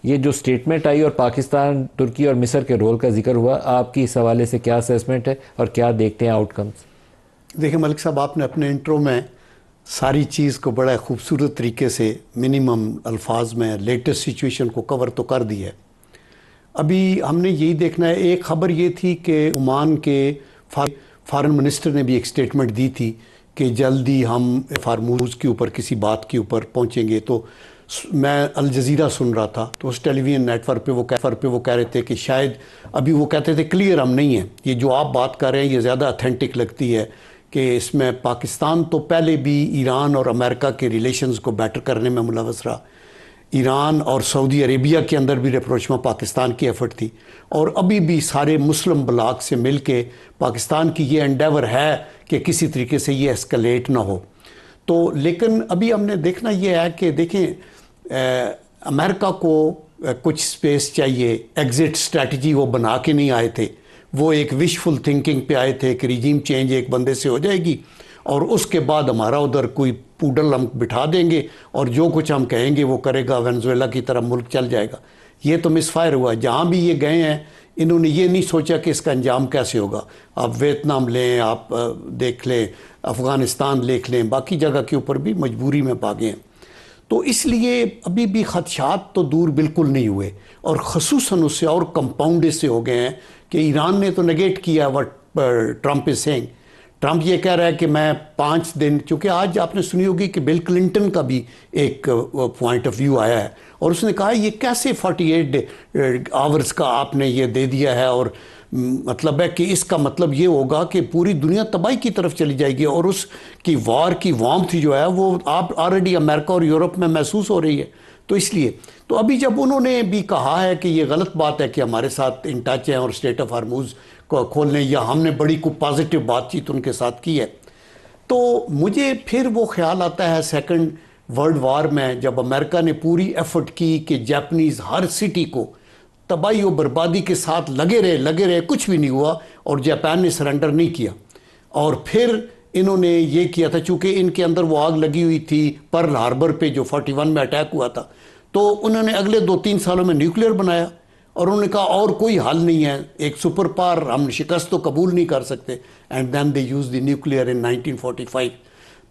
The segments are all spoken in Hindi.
ये जो स्टेटमेंट आई और पाकिस्तान, तुर्की और मिस्र के रोल का जिक्र हुआ, आपकी इस हवाले से क्या असेसमेंट है और क्या देखते हैं आउटकम्स? देखिए मलिक साहब, आपने अपने इंट्रो में सारी चीज़ को बड़ा खूबसूरत तरीके से मिनिमम अल्फाज में लेटेस्ट सिचुएशन को कवर तो कर दी है। अभी हमने यही देखना है, एक खबर ये थी कि ओमान के फॉरेन मिनिस्टर ने भी एक स्टेटमेंट दी थी कि जल्दी हम फार्मूज के ऊपर किसी बात के ऊपर पहुंचेंगे। तो मैं अल जज़ीरा सुन रहा था, तो उस टेलीविज़न नेटवर्क पे वो कह रहे थे कि शायद अभी वो कहते थे क्लियर हम नहीं हैं, ये जो आप बात कर रहे हैं ये ज़्यादा अथेंटिक लगती है कि इसमें पाकिस्तान तो पहले भी ईरान और अमेरिका के रिलेशंस को बेटर करने में मुलव्वस रहा। ईरान और सऊदी अरेबिया के अंदर भी रिप्रोच में पाकिस्तान की एफर्ट थी, और अभी भी सारे मुस्लिम ब्लॉक से मिल के पाकिस्तान की ये एंडेवर है कि किसी तरीके से ये एस्केलेट ना हो। तो लेकिन अभी हमने देखना ये है कि देखें, अमेरिका को कुछ स्पेस चाहिए, एग्ज़िट स्ट्रैटेजी वो बना के नहीं आए थे, वो एक विशफुल थिंकिंग पे आए थे कि रिजीम चेंज एक बंदे से हो जाएगी और उसके बाद हमारा उधर कोई पूडल हम बिठा देंगे और जो कुछ हम कहेंगे वो करेगा, वेनेजुएला की तरह मुल्क चल जाएगा। ये तो मिसफायर हुआ। जहाँ भी ये गए हैं इन्होंने ये नहीं सोचा कि इसका अंजाम कैसे होगा। आप वियतनाम लें, आप देख लें, अफ़गानिस्तान देख लें, बाकी जगह के ऊपर भी मजबूरी में भागे हैं। तो इसलिए अभी भी खदशात तो दूर बिल्कुल नहीं हुए, और ख़ुसूसन उससे और कंपाउंड इससे हो गए हैं कि ईरान ने तो नेगेट किया what Trump is saying. Trump ये कह रहा है कि मैं 5 दिन, चूँकि आज आपने सुनी होगी कि बिल क्लिंटन का भी एक पॉइंट ऑफ व्यू आया है और उसने कहा ये कैसे 48 आवर्स का आपने ये दे दिया है, और मतलब है कि इसका मतलब ये होगा कि पूरी दुनिया तबाही की तरफ चली जाएगी, और उसकी वार की वार्मथ जो है वो आप ऑलरेडी अमेरिका और यूरोप में महसूस हो रही है। तो इसलिए तो अभी जब उन्होंने भी कहा है कि ये गलत बात है कि हमारे साथ इन टच हैं और स्टेट ऑफ हार्मूज को खोलने, या हमने बड़ी को पॉजिटिव बातचीत उनके साथ की है, तो मुझे फिर वो ख्याल आता है सेकंड वर्ल्ड वार में जब अमेरिका ने पूरी एफर्ट की कि जापानीज़ हर सिटी को तबाही और बर्बादी के साथ लगे रहे, कुछ भी नहीं हुआ और जापान ने सरेंडर नहीं किया। और फिर इन्होंने ये किया था, चूँकि इनके अंदर वो आग लगी हुई थी पर्ल हार्बर पे जो 41 में अटैक हुआ था, तो उन्होंने अगले 2-3 सालों में न्यूक्लियर बनाया और उन्होंने कहा और कोई हल नहीं है, एक सुपर पावर हम शिकस्त तो कबूल नहीं कर सकते, and then they use the nuclear in 1945।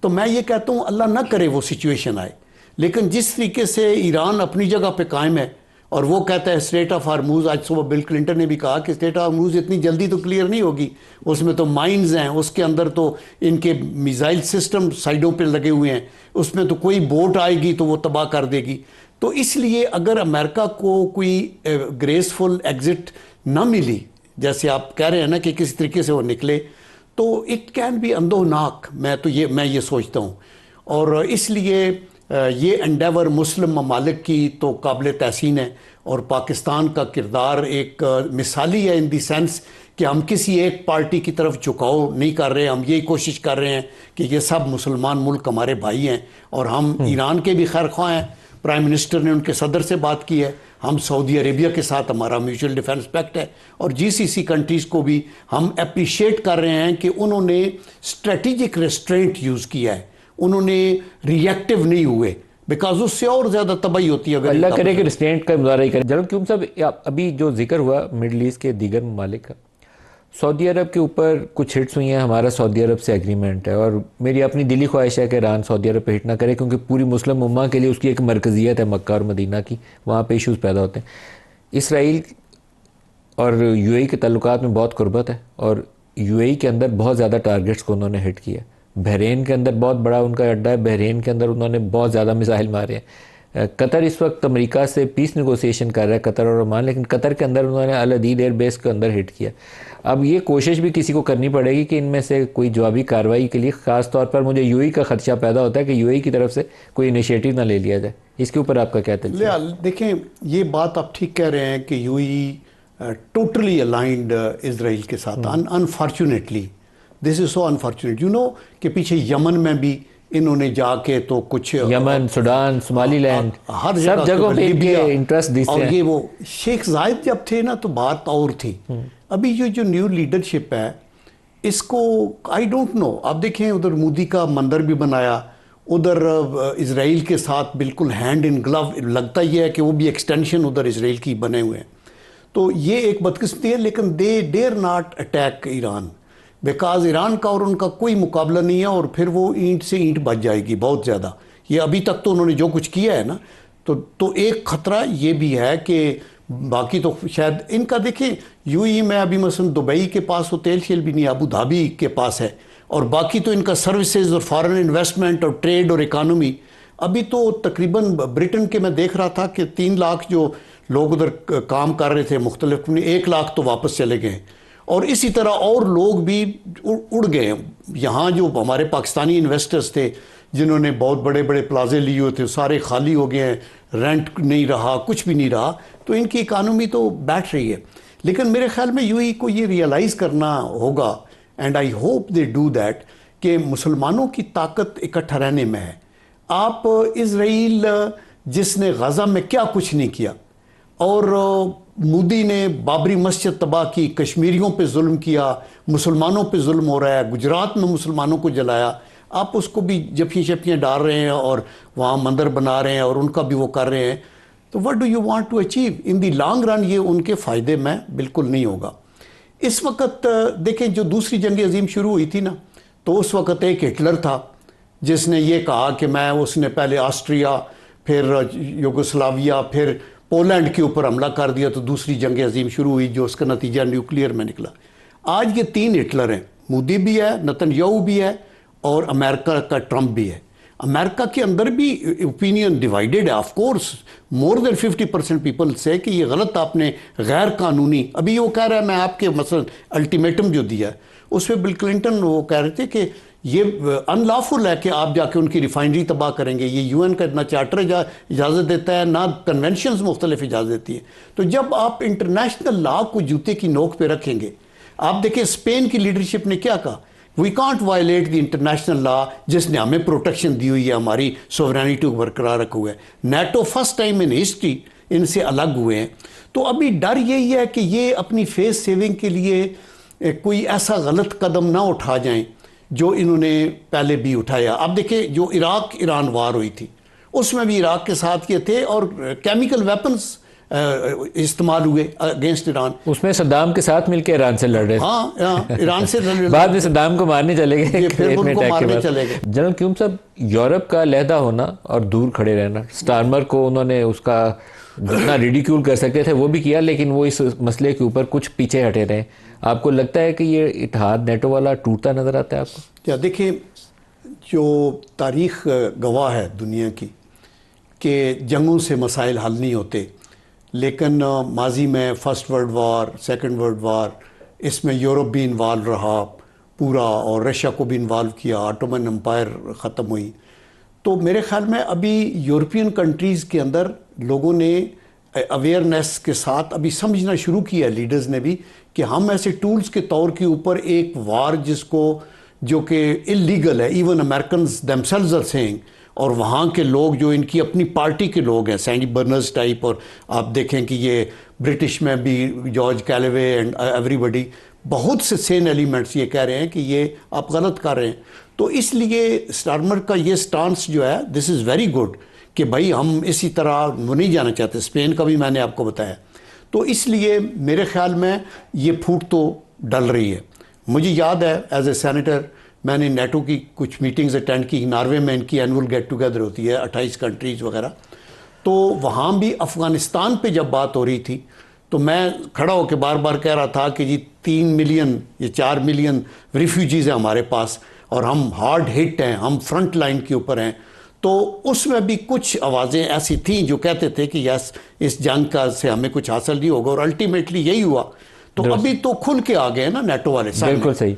तो मैं ये कहता हूँ अल्लाह ना करे वो सिचुएशन आए, लेकिन जिस तरीके से ईरान अपनी जगह पे कायम है और वो कहता है स्टेट ऑफ हार्मूज, आज सुबह बिल क्लिंटन ने भी कहा कि स्टेट ऑफ हार्मूज इतनी जल्दी तो क्लियर नहीं होगी, उसमें तो माइंस हैं, उसके अंदर तो इनके मिसाइल सिस्टम साइडों पे लगे हुए हैं, उसमें तो कोई बोट आएगी तो वो तबाह कर देगी। तो इसलिए अगर अमेरिका को कोई ग्रेसफुल एग्जिट ना मिली, जैसे आप कह रहे हैं ना कि किसी तरीके से वो निकले, तो इट कैन बी अंदोनाक। मैं ये सोचता हूँ, और इसलिए ये एंडेवर मुस्लिम ममालिक की तो काबिल तहसीन है, और पाकिस्तान का किरदार एक मिसाली है इन दी सेंस कि हम किसी एक पार्टी की तरफ झुकाव नहीं कर रहे, हम यही कोशिश कर रहे हैं कि ये सब मुसलमान मुल्क हमारे भाई हैं और हम ईरान के भी खैर ख्वाह हैं। प्राइम मिनिस्टर ने उनके सदर से बात की है, हम सऊदी अरेबिया के साथ हमारा म्यूचुअल डिफेंस पैक्ट है, और जीसीसी कंट्रीज़ को भी हम अप्रिशिएट कर रहे हैं कि उन्होंने स्ट्रेटेजिक रेस्ट्रेंट यूज़ किया है, उन्होंने रिएक्टिव नहीं हुए, बिकॉज उससे और ज़्यादा तबाही होती है। अगर अल्लाह करे कि रेस्ट्रेंट का मुजाहरा ही करें। जनरल क्यूम साहब, अभी जो जिक्र हुआ मिडल ईस्ट के दीगर ममालिक का, सऊदी अरब के ऊपर कुछ हिट्स हुई हैं, हमारा सऊदी अरब से एग्रीमेंट है, और मेरी अपनी दिली ख्वाहिश है कि ईरान सऊदी अरब पे हिट ना करे, क्योंकि पूरी मुस्लिम उम्मा के लिए उसकी एक मरकज़ियत है मक्का और मदीना की, वहाँ पे इशूज़ पैदा होते हैं। इसराइल और यूएई के ताल्लुकात में बहुत कुर्बत है, और यूएई के अंदर बहुत ज़्यादा टारगेट्स को उन्होंने हिट किया। बहरीन के अंदर बहुत बड़ा उनका अड्डा है, बहरीन के अंदर उन्होंने बहुत ज़्यादा मिसाइल मारे हैं। कतर इस वक्त अमेरिका से पीस नेगोशिएशन कर रहा है, कतर और ओमान, लेकिन कतर के अंदर उन्होंने अल अदीद एयर बेस के अंदर हिट किया। अब ये कोशिश भी किसी को करनी पड़ेगी कि इनमें से कोई जवाबी कार्रवाई के लिए, ख़ास तौर पर मुझे यूएई का खदशा पैदा होता है कि यूएई की तरफ से कोई इनिशिएटिव ना ले लिया जाए। इसके ऊपर आपका क्या तजर्बा? देखें, ये बात आप ठीक कह रहे हैं कि यूएई टोटली अलाइंड इसराइल के साथ। Unfortunately this is so unfortunate, you know कि पीछे यमन में भी इन्होंने जाके तो कुछ यमन, सुडान, सोमालीलैंड, हर सब जगहों पे इंटरेस्ट दिस और ये वो शेख जायद जब थे ना तो बात और थी। अभी ये जो न्यू लीडरशिप है इसको आई डोंट नो, आप देखें उधर मोदी का मंदिर भी बनाया, उधर इजराइल के साथ बिल्कुल हैंड इन ग्लव, लगता ही है कि वो भी एक्सटेंशन उधर इजराइल की बने हुए हैं। तो ये एक बदकिस्मती है, लेकिन they dare not attack Iran, because Iran का और उनका कोई मुकाबला नहीं है, और फिर वो ईंट से ईंट बच जाएगी बहुत ज़्यादा। ये अभी तक तो उन्होंने जो कुछ किया है ना, तो एक ख़तरा ये भी है कि बाकी तो शायद इनका देखें, यूएई में अभी मसलन दुबई के पास वो तेल शेल भी नहीं, अबू धाबी के पास है, और बाकी तो इनका सर्विसेज और फॉरेन इन्वेस्टमेंट और ट्रेड और इकानमी। अभी तो तकरीबन ब्रिटेन के मैं देख रहा था कि 3 लाख जो लोग उधर काम कर रहे थे मुख्तलिफ, 1 लाख तो वापस चले गए, और इसी तरह और लोग भी उड़ गए। यहाँ जो हमारे पाकिस्तानी इन्वेस्टर्स थे जिन्होंने बहुत बड़े बड़े प्लाजे लिए हुए थे, सारे खाली हो गए हैं, रेंट नहीं रहा, कुछ भी नहीं रहा, तो इनकी इकानमी तो बैठ रही है। लेकिन मेरे ख्याल में यूएई को ये रियलाइज़ करना होगा, and I hope they do that, कि मुसलमानों की ताकत इकट्ठा रहने में है। आप इजराइल जिसने गज़ा में क्या कुछ नहीं किया, और मोदी ने बाबरी मस्जिद तबाह की, कश्मीरियों पे जुल्म किया, मुसलमानों पे जुल्म हो रहा है, गुजरात में मुसलमानों को जलाया, आप उसको भी जफियाँ शफियाँ डाल रहे हैं और वहाँ मंदिर बना रहे हैं और उनका भी वो कर रहे हैं। तो what do you want to achieve in the long run? ये उनके फ़ायदे में बिल्कुल नहीं होगा। इस वक्त देखें, जो दूसरी जंग अजीम शुरू हुई थी ना, तो उस वक्त एक हिटलर था जिसने ये कहा कि उसने पहले ऑस्ट्रिया, फिर यूगोस्लाविया, फिर पोलैंड के ऊपर हमला कर दिया, तो दूसरी जंग अजीम शुरू हुई, जो उसका नतीजा न्यूक्लियर में निकला। आज ये 3 हिटलर हैं, मोदी भी है, नेतन्याहू भी है, और अमेरिका का ट्रंप भी है। अमेरिका के अंदर भी ओपिनियन डिवाइडेड है। Of course more than 50% people से कि ये गलत, आपने गैर कानूनी, अभी वो कह रहा है, मैं आपके मसलन अल्टीमेटम जो दिया है उसमें बिल क्लिंटन वो कह रहे थे कि ये अनलॉफुल है कि आप जाके उनकी रिफाइनरी तबाह करेंगे। ये यूएन का ना चार्टर इजाज़त देता है, ना कन्वेंशंस मुख्तलिफ इजाज़त देती है। तो जब आप इंटरनेशनल लॉ को जूते की नोक पे रखेंगे, आप देखिए स्पेन की लीडरशिप ने क्या कहा, we can't violate the international law जिसने हमें प्रोटेक्शन दी हुई है, हमारी सोवरेनिटी को बरकरार रखा हुआ है। NATO first time in history इनसे अलग हुए हैं। तो अभी डर यही है कि ये अपनी फेस सेविंग के लिए कोई ऐसा गलत कदम ना उठा जाएं जो इन्होंने पहले भी उठाया। अब देखिए, जो इराक ईरान वार हुई थी उसमें भी इराक के साथ ये थे, और केमिकल वेपन्स इस्तेमाल हुए अगेंस्ट ईरान। उसमें सद्दाम के साथ मिलकर ईरान से लड़ रहे थे। हाँ, ईरान से बाद में सद्दाम को मारने चले गए, फिर उनको मारने चले गए। जनरल क्यूम साहब, यूरोप का अलहदा होना और दूर खड़े रहना, स्टारमर को उन्होंने उसका जितना रिडिक्यूल कर सकते थे वो भी किया, लेकिन वो इस मसले के ऊपर कुछ पीछे हटे रहे। आपको लगता है कि ये इत्तेहाद नेटो वाला टूटता नजर आता है आपको? क्या देखिए, जो तारीख गवाह है दुनिया की कि जंगों से मसाइल हल नहीं होते, लेकिन माजी में first world war, second world war, इसमें यूरोप भी इन्वॉल्व रहा पूरा, और रशिया को भी इन्वॉल्व किया, ऑटोमन एम्पायर ख़त्म हुई। तो मेरे ख़्याल में अभी यूरोपियन कंट्रीज़ के अंदर लोगों ने अवेयरनेस के साथ अभी समझना शुरू किया, लीडर्स ने भी, कि हम ऐसे टूल्स के तौर के ऊपर एक वार जिसको, जो कि इलीगल है, even Americans themselves are saying, और वहाँ के लोग जो इनकी अपनी पार्टी के लोग हैं, सैंडी बर्नर्स टाइप, और आप देखें कि ये ब्रिटिश में भी जॉर्ज कैलेवे एंड एवरीबडी, बहुत से सेन एलिमेंट्स ये कह रहे हैं कि ये आप गलत कर रहे हैं। तो इसलिए स्टारमर का ये स्टांस जो है, दिस इज़ वेरी गुड, कि भाई हम इसी तरह वो नहीं जाना चाहते। स्पेन का भी मैंने आपको बताया। तो इसलिए मेरे ख्याल में ये फूट तो डल रही है। मुझे याद है एज ए सेनेटर मैंने नेटो की कुछ मीटिंग्स अटेंड की, नॉर्वे में इनकी एनुअल गेट टुगेदर होती है 28 कंट्रीज़ वगैरह। तो वहाँ भी अफ़गानिस्तान पे जब बात हो रही थी तो मैं खड़ा होकर बार बार कह रहा था कि जी 3 मिलियन या 4 मिलियन रिफ्यूजीज़ हैं हमारे पास, और हम हार्ड हिट हैं, हम फ्रंट लाइन के ऊपर हैं। तो उसमें भी कुछ आवाज़ें ऐसी थीं जो कहते थे कि यस, इस जंग का से हमें कुछ हासिल नहीं होगा, और अल्टीमेटली यही हुआ। तो अभी तो खुल के आ गए ना नेटो वाले सामने। बिल्कुल सही।